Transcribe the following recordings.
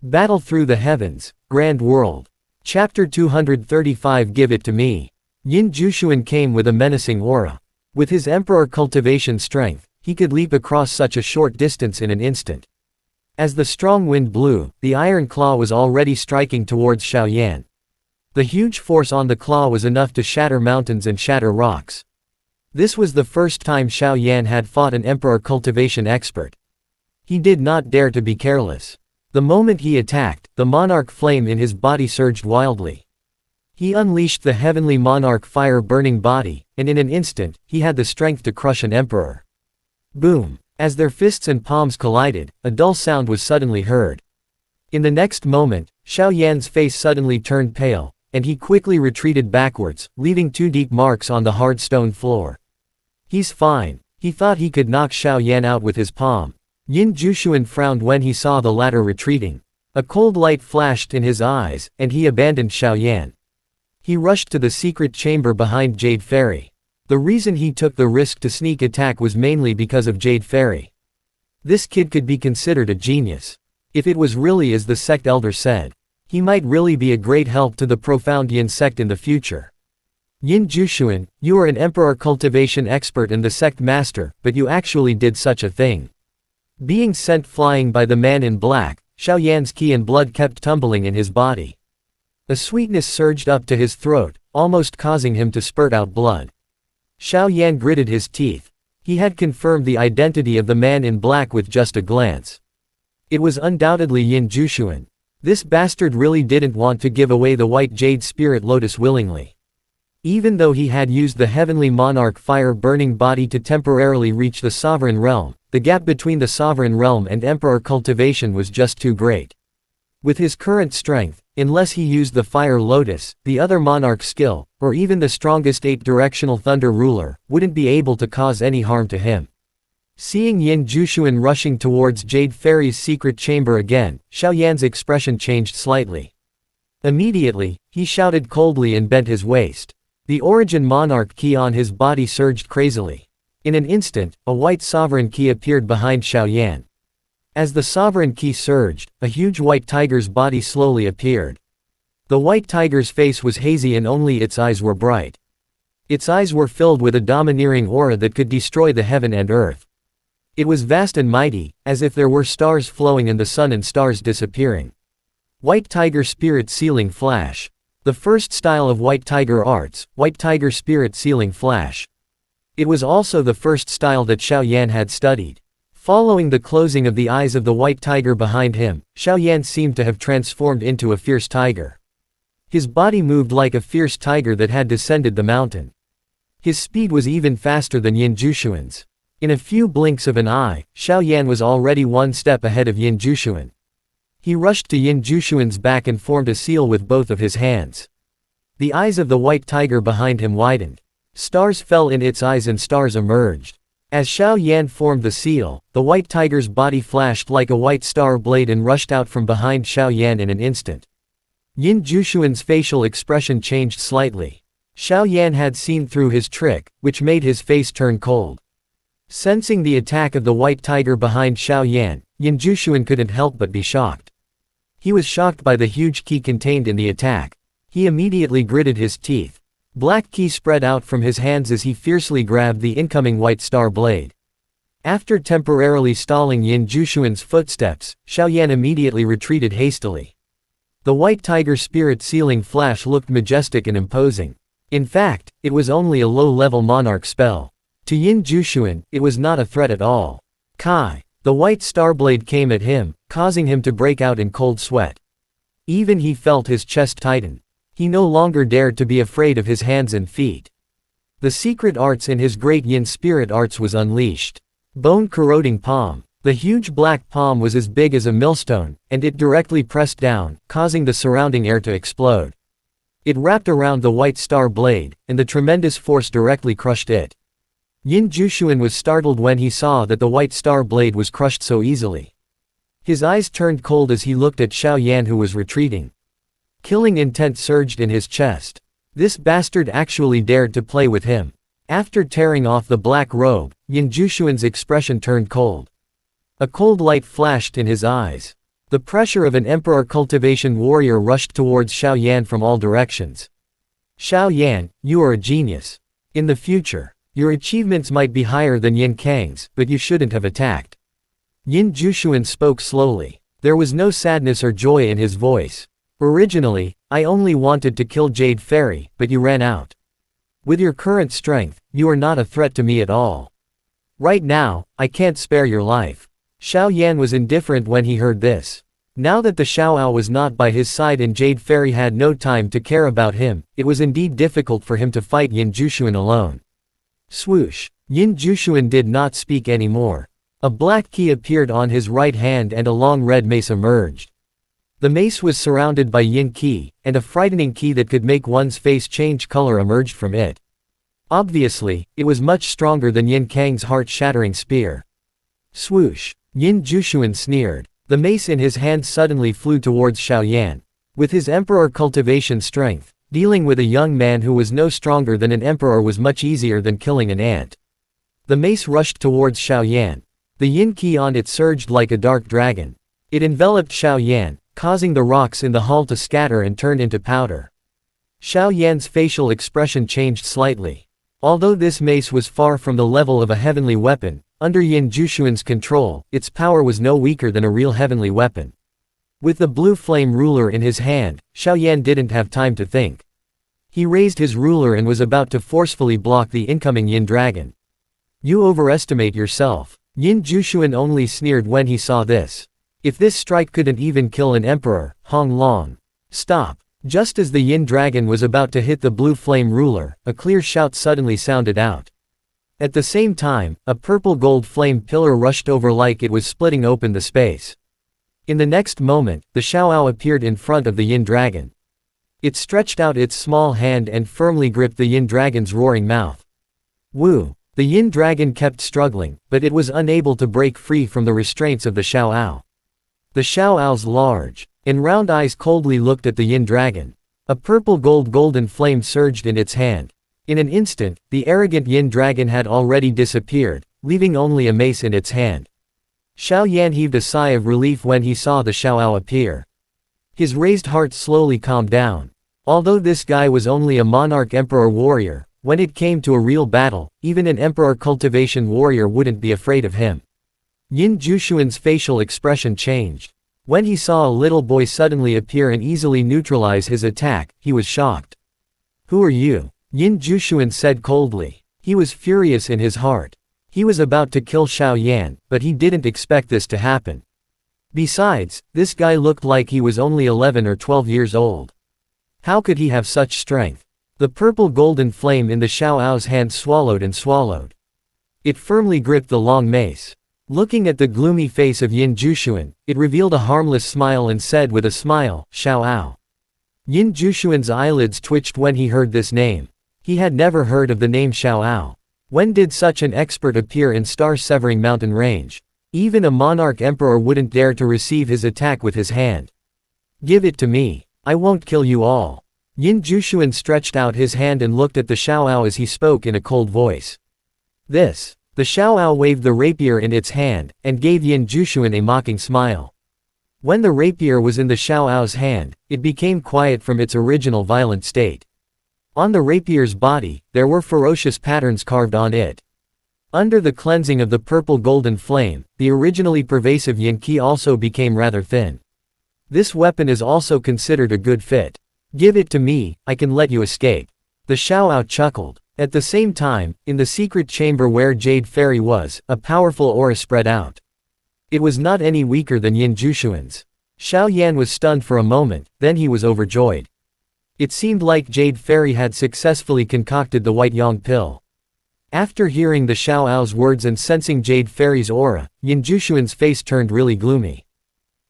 Battle through the heavens, grand world. Chapter 235 Give it to me. Yin Jushuan came with a menacing aura. With his emperor cultivation strength, he could leap across such a short distance in an instant. As the strong wind blew, the iron claw was already striking towards Xiaoyan. The huge force on the claw was enough to shatter mountains and shatter rocks. This was the first time Xiaoyan had fought an emperor cultivation expert. He did not dare to be careless. The moment he attacked, the monarch flame in his body surged wildly. He unleashed the heavenly monarch fire-burning body, and in an instant, he had the strength to crush an emperor. Boom! As their fists and palms collided, a dull sound was suddenly heard. In the next moment, Xiaoyan's face suddenly turned pale, and he quickly retreated backwards, leaving 2 deep marks on the hard stone floor. He's fine. He thought he could knock Xiaoyan out with his palm. Yin Jushuan frowned when he saw the latter retreating. A cold light flashed in his eyes, and he abandoned Xiaoyan. He rushed to the secret chamber behind Jade Fairy. The reason he took the risk to sneak attack was mainly because of Jade Fairy. This kid could be considered a genius. If it was really as the sect elder said, he might really be a great help to the profound Yin sect in the future. Yin Jushuan, you are an emperor cultivation expert and the sect master, but you actually did such a thing. Being sent flying by the man in black, Xiaoyan's ki and blood kept tumbling in his body. A sweetness surged up to his throat, almost causing him to spurt out blood. Xiaoyan gritted his teeth. He had confirmed the identity of the man in black with just a glance. It was undoubtedly Yin Jushuan. This bastard really didn't want to give away the white jade spirit lotus willingly. Even though he had used the heavenly monarch fire-burning body to temporarily reach the sovereign realm, the gap between the sovereign realm and emperor cultivation was just too great. With his current strength, unless he used the fire lotus, the other monarch skill, or even the strongest 8-directional thunder ruler, wouldn't be able to cause any harm to him. Seeing Yin Jushuan rushing towards Jade Fairy's secret chamber again, Xiaoyan's expression changed slightly. Immediately, he shouted coldly and bent his waist. The origin monarch ki on his body surged crazily. In an instant, a white sovereign ki appeared behind Xiaoyan. As the sovereign ki surged, a huge white tiger's body slowly appeared. The white tiger's face was hazy and only its eyes were bright. Its eyes were filled with a domineering aura that could destroy the heaven and earth. It was vast and mighty, as if there were stars flowing and the sun and stars disappearing. White Tiger Spirit Sealing Flash. The first style of White Tiger arts, White Tiger Spirit Sealing Flash. It was also the first style that Xiaoyan had studied. Following the closing of the eyes of the white tiger behind him, Xiaoyan seemed to have transformed into a fierce tiger. His body moved like a fierce tiger that had descended the mountain. His speed was even faster than Yin Jushuan's. In a few blinks of an eye, Xiaoyan was already 1 step ahead of Yin Jushuan. He rushed to Yin Jushuan's back and formed a seal with both of his hands. The eyes of the white tiger behind him widened. Stars fell in its eyes and stars emerged. As Xiaoyan formed the seal, the white tiger's body flashed like a white star blade and rushed out from behind Xiaoyan in an instant. Yin Jushuan's facial expression changed slightly. Xiaoyan had seen through his trick, which made his face turn cold. Sensing the attack of the white tiger behind Xiaoyan, Yin Jushuan couldn't help but be shocked. He was shocked by the huge ki contained in the attack. He immediately gritted his teeth. Black ki spread out from his hands as he fiercely grabbed the incoming white star blade. After temporarily stalling Yin Jushuan's footsteps, Xiaoyan immediately retreated hastily. The white tiger spirit sealing flash looked majestic and imposing. In fact, it was only a low-level monarch spell. To Yin Jushuan, it was not a threat at all. Kai! The white star blade came at him, causing him to break out in cold sweat. Even he felt his chest tighten. He no longer dared to be afraid of his hands and feet. The secret arts in his great Yin spirit arts was unleashed. Bone-corroding palm. The huge black palm was as big as a millstone, and it directly pressed down, causing the surrounding air to explode. It wrapped around the white star blade, and the tremendous force directly crushed it. Yin Jushuan was startled when he saw that the white star blade was crushed so easily. His eyes turned cold as he looked at Xiaoyan who was retreating. Killing intent surged in his chest. This bastard actually dared to play with him. After tearing off the black robe, Yin Jushuan's expression turned cold. A cold light flashed in his eyes. The pressure of an emperor cultivation warrior rushed towards Xiao Yan from all directions. Xiao Yan, you are a genius. In the future, your achievements might be higher than Yin Kang's, but you shouldn't have attacked. Yin Jushuan spoke slowly. There was no sadness or joy in his voice. Originally, I only wanted to kill Jade Fairy, but you ran out. With your current strength, you are not a threat to me at all. Right now, I can't spare your life. Xiao Yan was indifferent when he heard this. Now that the Xiaoao was not by his side and Jade Fairy had no time to care about him, it was indeed difficult for him to fight Yin Jushuan alone. Swoosh! Yin Jushuan did not speak anymore. A black key appeared on his right hand and a long red mace emerged. The mace was surrounded by Yin Qi, and a frightening key that could make one's face change color emerged from it. Obviously, it was much stronger than Yin Kang's heart-shattering spear. Swoosh! Yin Jushuan sneered. The mace in his hand suddenly flew towards Xiao Yan. With his emperor cultivation strength, dealing with a young man who was no stronger than an emperor was much easier than killing an ant. The mace rushed towards Xiao Yan. The yin qi on it surged like a dark dragon. It enveloped Xiao Yan, causing the rocks in the hall to scatter and turn into powder. Xiao Yan's facial expression changed slightly. Although this mace was far from the level of a heavenly weapon, under Yin Jushuan's control, its power was no weaker than a real heavenly weapon. With the blue flame ruler in his hand, Xiao Yan didn't have time to think. He raised his ruler and was about to forcefully block the incoming Yin dragon. You overestimate yourself. Yin Jushuan only sneered when he saw this. If this strike couldn't even kill an emperor, Hong Long. Stop. Just as the Yin dragon was about to hit the blue flame ruler, a clear shout suddenly sounded out. At the same time, a purple gold flame pillar rushed over like it was splitting open the space. In the next moment, the Xiaoao appeared in front of the Yin dragon. It stretched out its small hand and firmly gripped the Yin dragon's roaring mouth. Woo! The Yin dragon kept struggling, but it was unable to break free from the restraints of the Xiaoao. The Xiaoao's large and round eyes coldly looked at the Yin dragon. A purple golden flame surged in its hand. In an instant, the arrogant Yin dragon had already disappeared, leaving only a mace in its hand. Xiao Yan heaved a sigh of relief when he saw the Xiaoao appear. His raised heart slowly calmed down. Although this guy was only a monarch emperor warrior, when it came to a real battle, even an emperor cultivation warrior wouldn't be afraid of him. Yin Jushuan's facial expression changed. When he saw a little boy suddenly appear and easily neutralize his attack, he was shocked. Who are you? Yin Jushuan said coldly. He was furious in his heart. He was about to kill Xiao Yan, but he didn't expect this to happen. Besides, this guy looked like he was only 11 or 12 years old. How could he have such strength? The purple golden flame in the Xiaoao's hand swallowed and swallowed. It firmly gripped the long mace. Looking at the gloomy face of Yin Jushuan, it revealed a harmless smile and said with a smile, Xiaoao. Yin Jushuan's eyelids twitched when he heard this name. He had never heard of the name Xiaoao. When did such an expert appear in star-severing mountain range? Even a monarch emperor wouldn't dare to receive his attack with his hand. Give it to me. I won't kill you all. Yin Jushuan stretched out his hand and looked at the Xiaoao as he spoke in a cold voice. This. The Xiaoao waved the rapier in its hand, and gave Yin Jushuan a mocking smile. When the rapier was in the Xiaoao's hand, it became quiet from its original violent state. On the rapier's body, there were ferocious patterns carved on it. Under the cleansing of the purple golden flame, the originally pervasive yin qi also became rather thin. This weapon is also considered a good fit. Give it to me, I can let you escape. The Xiaoao chuckled. At the same time, in the secret chamber where Jade Fairy was, a powerful aura spread out. It was not any weaker than Yin Jushuan's. Xiao Yan was stunned for a moment, then he was overjoyed. It seemed like Jade Fairy had successfully concocted the White Yang pill. After hearing the Xiaoao's words and sensing Jade Fairy's aura, Yin Jushuan's face turned really gloomy.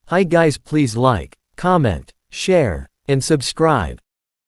Hi guys, please like, comment, share, and subscribe.